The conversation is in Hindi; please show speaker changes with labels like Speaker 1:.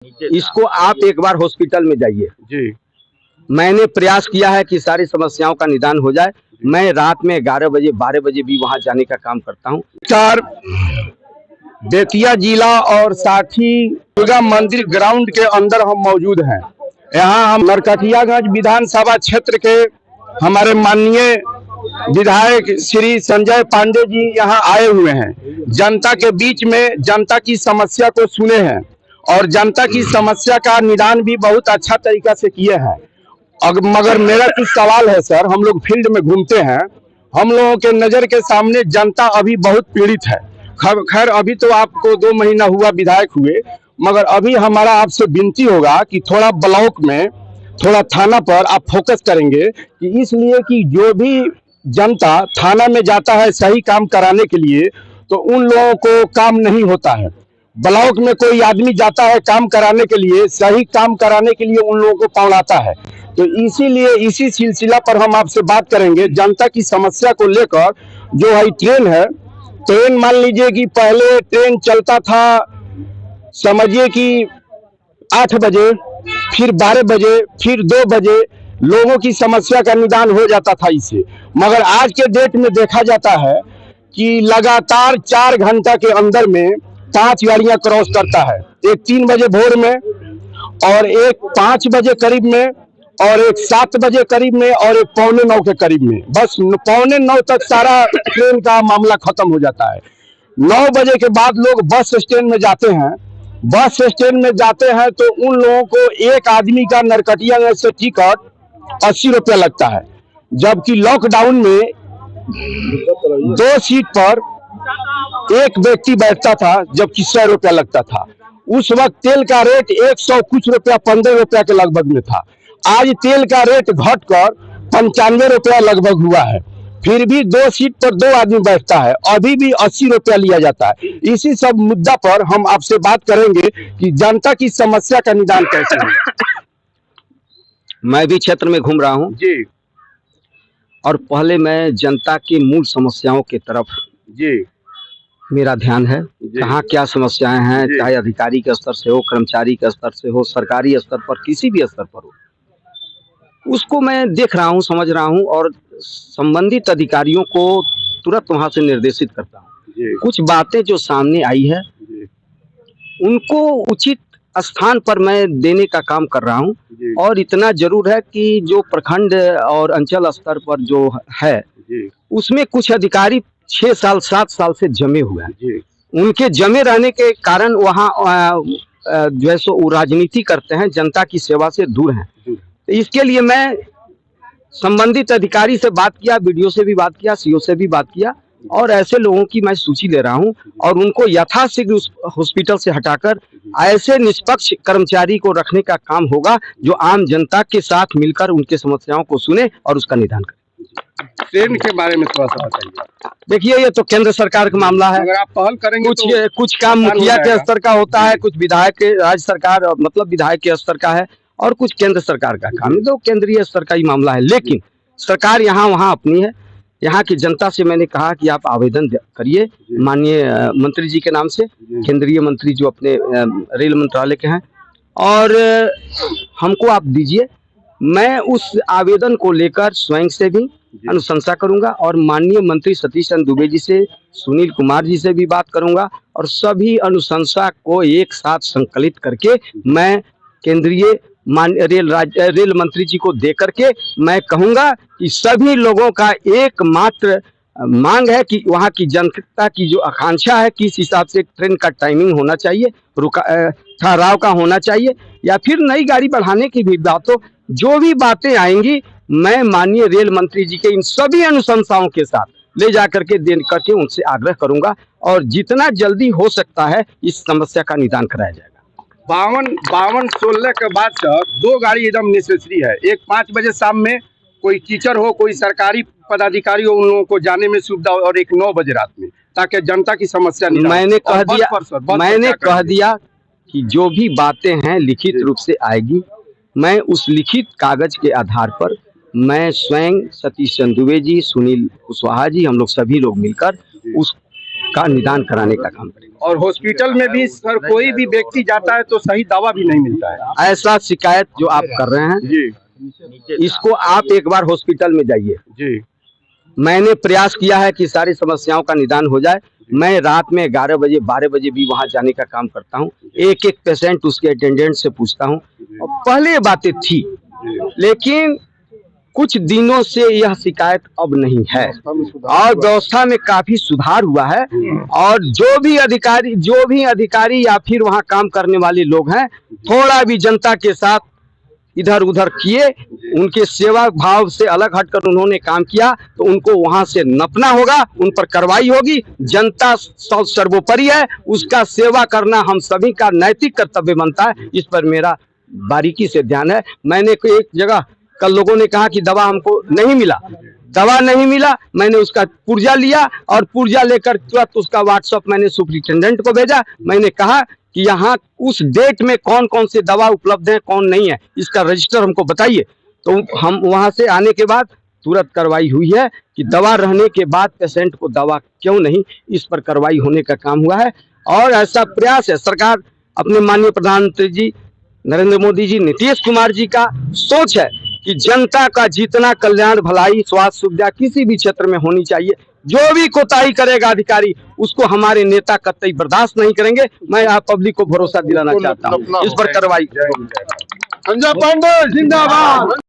Speaker 1: इसको आप एक बार हॉस्पिटल में जाइए
Speaker 2: जी।
Speaker 1: मैंने प्रयास किया है कि सारी समस्याओं का निदान हो जाए। मैं रात में 11 बजे 12 बजे भी वहां जाने का काम करता हूं।
Speaker 2: चार बेतिया जिला और साथी दुर्गा मंदिर ग्राउंड के अंदर हम मौजूद हैं। यहाँ हम नरकटियागंज विधानसभा क्षेत्र के हमारे माननीय विधायक श्री संजय पांडे जी यहाँ आए हुए हैं। जनता के बीच में जनता की समस्या को सुने हैं और जनता की समस्या का निदान भी बहुत अच्छा तरीका से किए हैं। मगर मेरा कुछ सवाल है सर, हम लोग फील्ड में घूमते हैं, हम लोगों के नजर के सामने जनता अभी बहुत पीड़ित है। खैर अभी तो आपको 2 महीना हुआ विधायक हुए, मगर अभी हमारा आपसे विनती होगा कि थोड़ा ब्लॉक में थोड़ा थाना पर आप फोकस करेंगे कि इसलिए कि जो भी जनता थाना में जाता है सही काम कराने के लिए तो उन लोगों को काम नहीं होता है। ब्लॉक में कोई आदमी जाता है काम कराने के लिए, सही काम कराने के लिए उन लोगों को पहुंचाता है। तो इसीलिए इसी सिलसिला पर हम आपसे बात करेंगे जनता की समस्या को लेकर। जो है ट्रेन है, ट्रेन मान लीजिए कि पहले ट्रेन चलता था समझिए कि 8 बजे, फिर 12 बजे, फिर 2 बजे लोगों की समस्या का निदान हो जाता था इससे। मगर आज के डेट में देखा जाता है कि लगातार 4 घंटा के अंदर में 5 गाड़ियां क्रॉस करता है। एक 3 बजे भोर में और एक 5 बजे करीब में और एक 7 बजे करीब में और एक 8:45 के करीब में। बस 8:45 तक सारा ट्रेन का मामला खत्म हो जाता है। 9 बजे के बाद लोग बस स्टैंड में जाते हैं। बस स्टैंड में जाते हैं तो उन लोगों को एक आदमी का नरकटियागंज से टिकट 80 रुपया लगता है, जबकि लॉकडाउन में 2 सीट पर एक व्यक्ति बैठता था जबकि 100 रुपया लगता था। उस वक्त तेल का रेट 100 कुछ रुपया 15 रुपया के लगभग में था। आज तेल का रेट घटकर 95 रुपया लगभग हुआ है, फिर भी 2 सीट पर 2 आदमी बैठता है, अभी भी 80 रुपया लिया जाता है। इसी सब मुद्दा पर हम आपसे बात करेंगे कि जनता की समस्या का निदान कैसे है।
Speaker 1: मैं भी क्षेत्र में घूम रहा हूं
Speaker 2: जी,
Speaker 1: और पहले मैं जनता की मूल समस्याओं की तरफ
Speaker 2: जी,
Speaker 1: मेरा ध्यान है। कहाँ क्या समस्याएं हैं, चाहे अधिकारी के स्तर से हो, कर्मचारी के स्तर से हो, सरकारी स्तर पर, किसी भी स्तर पर हो, उसको मैं देख रहा हूं, समझ रहा हूं और संबंधित अधिकारियों को तुरंत वहां से निर्देशित करता हूं। कुछ बातें जो सामने आई है उनको उचित स्थान पर मैं देने का काम कर रहा हूं। और इतना जरूर है कि जो प्रखंड और अंचल स्तर पर जो है उसमें कुछ अधिकारी 6 साल 7 साल से जमे हुए हैं। उनके जमे रहने के कारण वहाँ जो है सो वो राजनीति करते हैं, जनता की सेवा से दूर हैं। इसके लिए मैं संबंधित अधिकारी से बात किया, बीडीओ से भी बात किया, सीओ से भी बात किया और ऐसे लोगों की मैं सूची ले रहा हूं और उनको यथाशीघ्र उस हॉस्पिटल से हटाकर ऐसे निष्पक्ष कर्मचारी को रखने का काम होगा जो आम जनता के साथ मिलकर उनके समस्याओं को सुने और उसका निदान करे।
Speaker 2: ट्रेन के बारे में थोड़ा सा बताइए।
Speaker 1: देखिए, ये तो केंद्र सरकार का मामला है।
Speaker 2: अगर आप पहल करेंगे
Speaker 1: कुछ काम मुखिया के स्तर का होता है, कुछ विधायक के, राज्य सरकार मतलब विधायक के स्तर का है और कुछ केंद्र सरकार का काम है। तो केंद्रीय स्तर का ही मामला है, लेकिन सरकार यहाँ वहाँ अपनी है। यहाँ की जनता से मैंने कहा कि आप आवेदन करिए माननीय मंत्री जी के नाम से, केंद्रीय मंत्री जो अपने रेल मंत्रालय के हैं, और हमको आप दीजिए। मैं उस आवेदन को लेकर स्वयं से भी अनुशंसा करूंगा और माननीय मंत्री सतीश चंद्र दुबे जी से, सुनील कुमार जी से भी बात करूंगा और सभी अनुशंसा को एक साथ संकलित करके मैं केंद्रीय रेल मंत्री जी को दे करके मैं कहूंगा कि सभी लोगों का एकमात्र मांग है कि वहां की जनता की जो आकांक्षा है किस हिसाब से ट्रेन का टाइमिंग होना चाहिए, ठहराव का होना चाहिए या फिर नई गाड़ी बढ़ाने की भी बात हो, जो भी बातें आएंगी मैं माननीय रेल मंत्री जी के इन सभी अनुशंसाओं के साथ ले जाकर के दे करके उनसे आग्रह करूंगा और जितना जल्दी हो सकता है इस समस्या का निदान कराया जाएगा।
Speaker 2: 52-16 के बाद सर 2 गाड़ी एकदम नेसेसरी है। एक 5 बजे शाम में कोई टीचर हो, कोई सरकारी पदाधिकारी हो, उन लोगों को जाने में सुविधा हो, और एक 9 बजे रात में, ताकि जनता की समस्या नहीं।
Speaker 1: मैंने कह दिया कि जो भी बातें हैं लिखित रूप से आएगी। मैं उस लिखित कागज के आधार पर मैं स्वयं सतीश चंद्र दुबे जी, सुनील कुशवाहा जी, हम लोग सभी लोग मिलकर उस का निदान कराने का काम करेंगे।
Speaker 2: और हॉस्पिटल में भी सर कोई भी व्यक्ति जाता है तो सही दवा भी नहीं मिलता है।
Speaker 1: ऐसा शिकायत जो आप कर रहे हैं
Speaker 2: जी,
Speaker 1: इसको आप एक बार हॉस्पिटल में जाइए।
Speaker 2: जी,
Speaker 1: मैंने प्रयास किया है कि सारी समस्याओं का निदान हो जाए। मैं रात में 11 बजे 12 बजे भी वहां जाने का काम करता हूं। एक एक पेशेंट उसके अटेंडेंट से पूछता हूं। और पहले ये बातें थी, लेकिन कुछ दिनों से यह शिकायत अब नहीं है और व्यवस्था में काफी सुधार हुआ है। और जो भी अधिकारी या फिर वहां काम करने वाले लोग हैं, थोड़ा भी जनता के साथ इधर उधर किए, उनके सेवा भाव से अलग हटकर उन्होंने काम किया तो उनको वहां से नपना होगा, उन पर कार्रवाई होगी। जनता सर्वोपरि है, उसका सेवा करना हम सभी का नैतिक कर्तव्य बनता है। इस पर मेरा बारीकी से ध्यान है। मैंने एक जगह कल लोगों ने कहा कि दवा हमको नहीं मिला, मैंने उसका पुर्जा लिया और पुर्जा लेकर तुरंत उसका व्हाट्सएप मैंने सुपरिटेंडेंट को भेजा। मैंने कहा कि यहाँ उस डेट में कौन कौन से दवा उपलब्ध है, कौन नहीं है, इसका रजिस्टर हमको बताइए। तो हम वहां से आने के बाद तुरंत कार्रवाई हुई है कि दवा रहने के बाद पेशेंट को दवा क्यों नहीं, इस पर कार्रवाई होने का काम हुआ है। और ऐसा प्रयास है, सरकार अपने माननीय प्रधानमंत्री जी नरेंद्र मोदी जी, नीतीश कुमार जी का सोच है कि जनता का जितना कल्याण, भलाई, स्वास्थ्य सुविधा किसी भी क्षेत्र में होनी चाहिए, जो भी कोताही करेगा अधिकारी उसको हमारे नेता कतई बर्दाश्त नहीं करेंगे। मैं आप पब्लिक को भरोसा दिलाना चाहता हूँ, इस पर कार्रवाई।
Speaker 2: संजय पांडे जिंदाबाद।